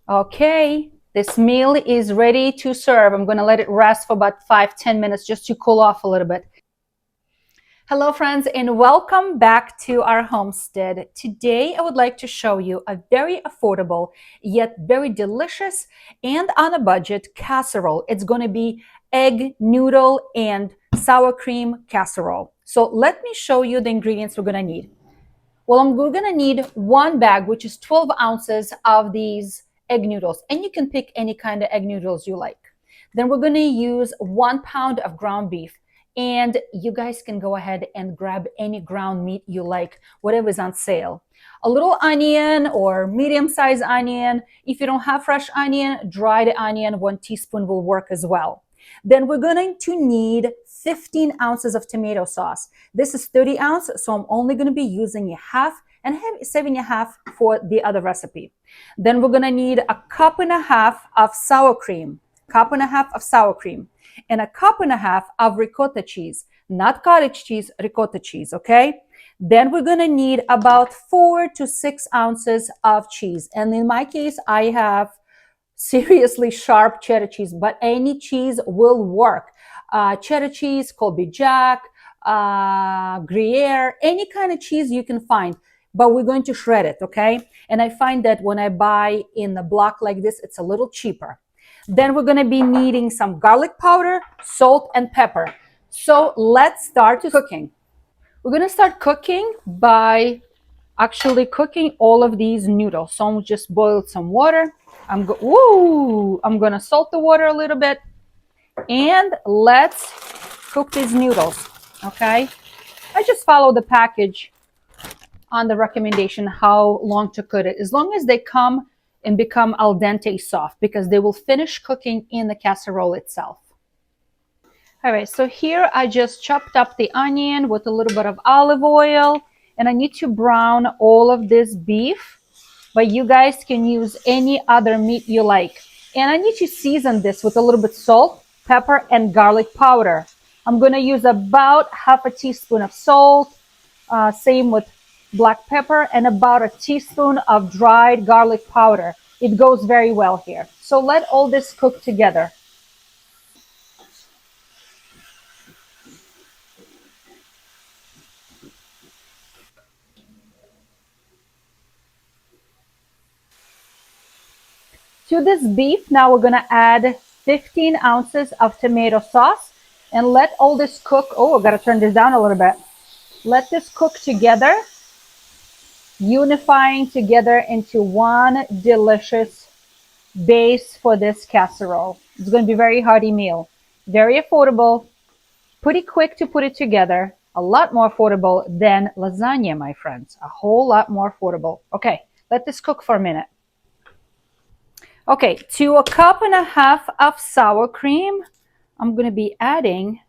Okay, this meal is ready to serve. I'm going to let it rest for about 5-10 minutes just to cool off a little bit. Hello friends, and welcome back to our homestead. Today I would like to show you a very affordable yet very delicious and on a budget casserole. It's going to be egg, noodle, and sour cream casserole. So let me show you the ingredients we're going to need. Well, we're going to need one bag, which is 12 ounces of these egg noodles. And you can pick any kind of egg noodles you like. Then we're going to use 1 pound of ground beef. And you guys can go ahead and grab any ground meat you like, whatever is on sale. A little onion or medium-sized onion. If you don't have fresh onion, dried onion, 1 teaspoon will work as well. Then we're going to need 15 ounces of tomato sauce. This is 30 ounces, so I'm only going to be using a half and saving a half for the other recipe. Then we're going to need a cup and a half of sour cream, and a cup and a half of ricotta cheese, not cottage cheese, ricotta cheese, okay? Then we're going to need about 4 to 6 ounces of cheese. And in my case, I have seriously sharp cheddar cheese, but any cheese will work. Cheddar cheese, Colby Jack, Gruyere, any kind of cheese you can find, but we're going to shred it, okay? And I find that when I buy in a block like this, it's a little cheaper. Then we're going to be needing some garlic powder, salt, and pepper. So let's start cooking. We're going to start cooking by actually cooking all of these noodles. So I'm just boiled some water. I'm going to salt the water a little bit. And let's cook these noodles, okay? I just follow the package on the recommendation how long to cook it. As long as they come and become al dente soft, because they will finish cooking in the casserole itself. All right, so here I just chopped up the onion with a little bit of olive oil, and I need to brown all of this beef, but you guys can use any other meat you like. And I need to season this with a little bit salt, pepper, and garlic powder. I'm going to use about half a teaspoon of salt, same with black pepper, and about a teaspoon of dried garlic powder. It goes very well here. So let all this cook together. To this beef, now we're going to add 15 ounces of tomato sauce and let all this cook. Oh, I've got to turn this down a little bit. Let this cook together, unifying together into one delicious base for this casserole. It's going to be a very hearty meal, very affordable, pretty quick to put it together, a lot more affordable than lasagna, my friends, a whole lot more affordable. Okay, let this cook for a minute. Okay, to a cup and a half of sour cream, I'm going to be adding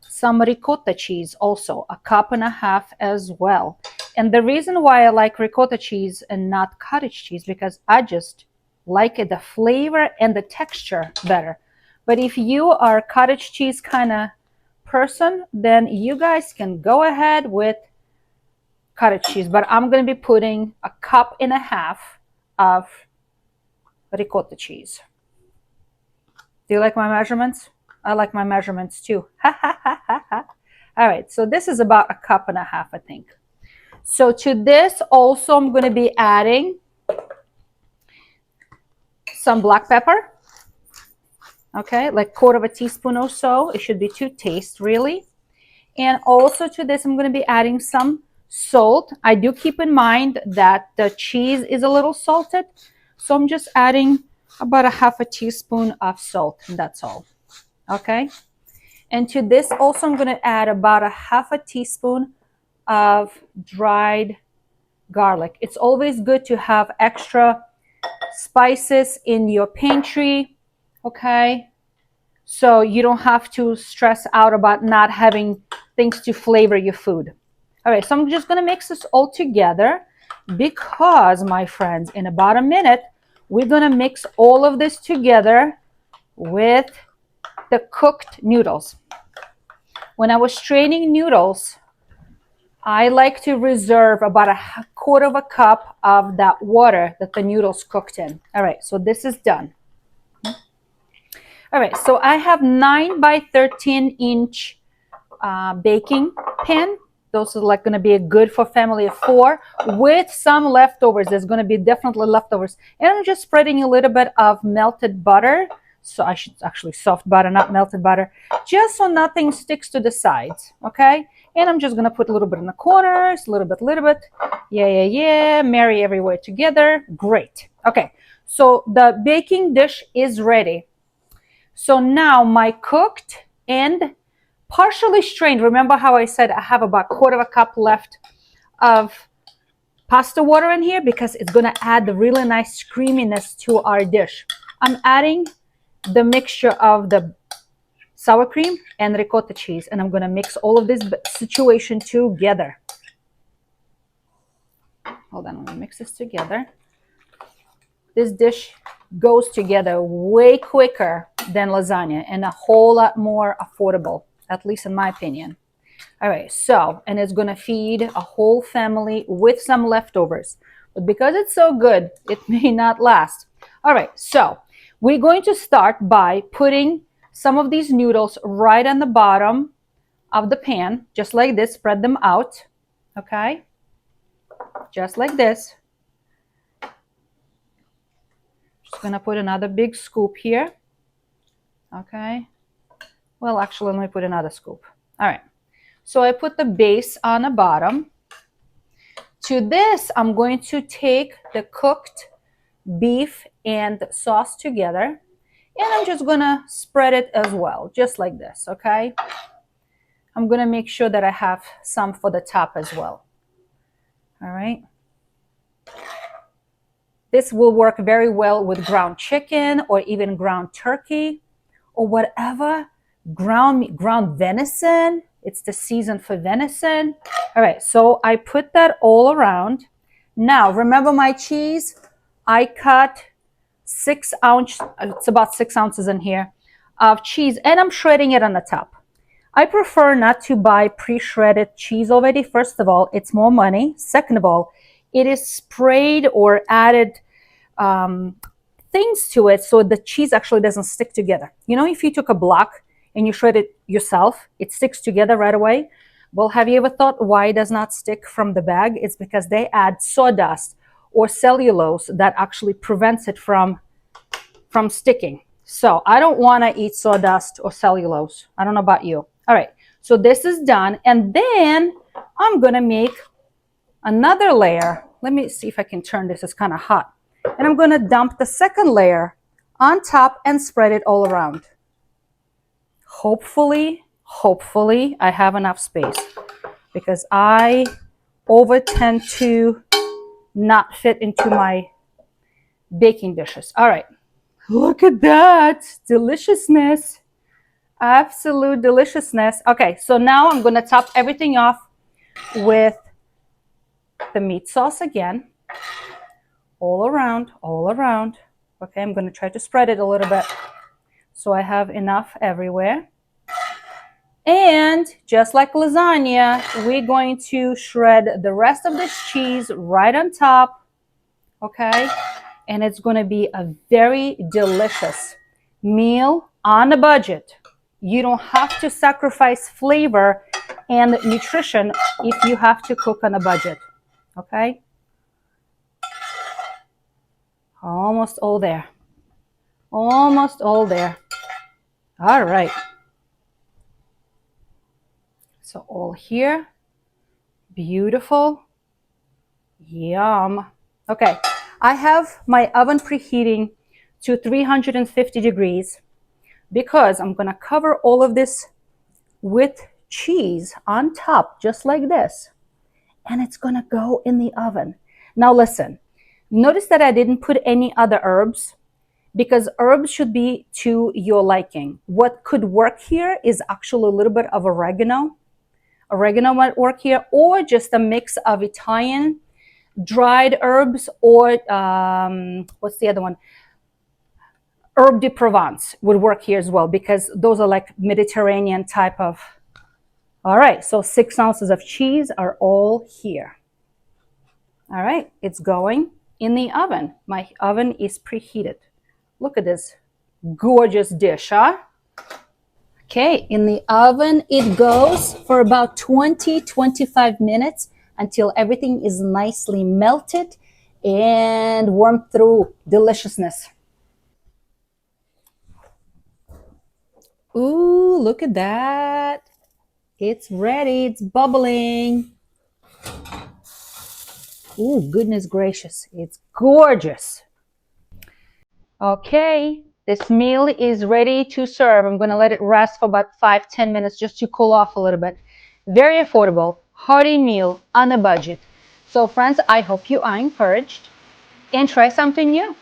some ricotta cheese also, a cup and a half as well. And the reason why I like ricotta cheese and not cottage cheese, because I just like it, the flavor and the texture better. But if you are a cottage cheese kind of person, then you guys can go ahead with cottage cheese. But I'm going to be putting a cup and a half of ricotta cheese. Do you like my measurements? I like my measurements too. All right, so this is about a cup and a half, I think. So to this also, I'm going to be adding some black pepper. Okay, like 1/4 teaspoon or so. It should be to taste, really. And also to this, I'm going to be adding some salt. I do keep in mind that the cheese is a little salted. So I'm just adding about a half a teaspoon of salt, and that's all. Okay. And to this also, I'm going to add about a half a teaspoon of dried garlic. It's always good to have extra spices in your pantry, okay? So you don't have to stress out about not having things to flavor your food. All right, so I'm just going to mix this all together because, my friends, in about a minute, we're going to mix all of this together with the cooked noodles. When I was straining noodles, I like to reserve about a quarter of a cup of that water that the noodles cooked in. All right, so this is done. All right, so I have 9 by 13-inch baking pan. Those are like going to be good for family of 4 with some leftovers. There's going to be definitely leftovers. And I'm just spreading a little bit of melted butter. So I should actually soft butter, not melted butter, just so nothing sticks to the sides. Okay. And I'm just going to put a little bit in the corners, a little bit. Yeah. Marry everywhere together. Great. Okay. So the baking dish is ready. So now my cooked and partially strained. Remember how I said I have about a quarter of a cup left of pasta water in here because it's going to add the really nice creaminess to our dish. I'm adding the mixture of the sour cream and ricotta cheese, and I'm going to mix all of this situation together. Hold on, let me mix this together. This dish goes together way quicker than lasagna and a whole lot more affordable, at least in my opinion. All right, so, and it's going to feed a whole family with some leftovers. But because it's so good, it may not last. All right, so we're going to start by putting some of these noodles right on the bottom of the pan, just like this. Spread them out, okay? Just like this. Just going to put another big scoop here, okay? Well, actually, let me put another scoop. All right. So I put the base on the bottom. To this, I'm going to take the cooked beef and sauce together, and I'm just going to spread it as well, just like this, okay? I'm going to make sure that I have some for the top as well. All right. This will work very well with ground chicken or even ground turkey or whatever, ground venison. It's the season for venison. All right, so I put that all around. Now, remember my cheese? I cut 6 ounce, it's about 6 ounces in here, of cheese, and I'm shredding it on the top. I prefer not to buy pre-shredded cheese already. First of all, it's more money. Second of all, it is sprayed or added things to it so the cheese actually doesn't stick together. You know, if you took a block and you shred it yourself, it sticks together right away. Well, have you ever thought why it does not stick from the bag? It's because they add sawdust or cellulose that actually prevents it from sticking. So I don't want to eat sawdust or cellulose. I don't know about you. All right, so this is done. And then I'm going to make another layer. Let me see if I can turn this. It's kind of hot. And I'm going to dump the second layer on top and spread it all around. Hopefully, I have enough space because I tend to not fit into my baking dishes. All right, look at that deliciousness. Absolute deliciousness. Okay, so now I'm going to top everything off with the meat sauce again. All around. Okay, I'm going to try to spread it a little bit so I have enough everywhere. And just like lasagna, we're going to shred the rest of this cheese right on top. Okay, and it's going to be a very delicious meal on a budget. You don't have to sacrifice flavor and nutrition if you have to cook on a budget. Okay. Almost all there. Almost all there. All right. So all here. Beautiful. Yum. Okay. I have my oven preheating to 350 degrees because I'm going to cover all of this with cheese on top, just like this. And it's going to go in the oven. Now listen. Notice that I didn't put any other herbs because herbs should be to your liking. What could work here is actually a little bit of oregano. Oregano might work here, or just a mix of Italian dried herbs, or what's the other one? Herbe de Provence would work here as well because those are like Mediterranean type of All right, so 6 ounces of cheese are all here. All right, it's going in the oven. My oven is preheated. Look at this gorgeous dish, huh? Okay, in the oven it goes for about 20-25 minutes until everything is nicely melted and warmed through deliciousness. Ooh, look at that. It's ready, it's bubbling. Ooh, goodness gracious, it's gorgeous. Okay, this meal is ready to serve. I'm gonna let it rest for about 5-10 minutes just to cool off a little bit. Very affordable, hearty meal on a budget. So friends, I hope you are encouraged and try something new.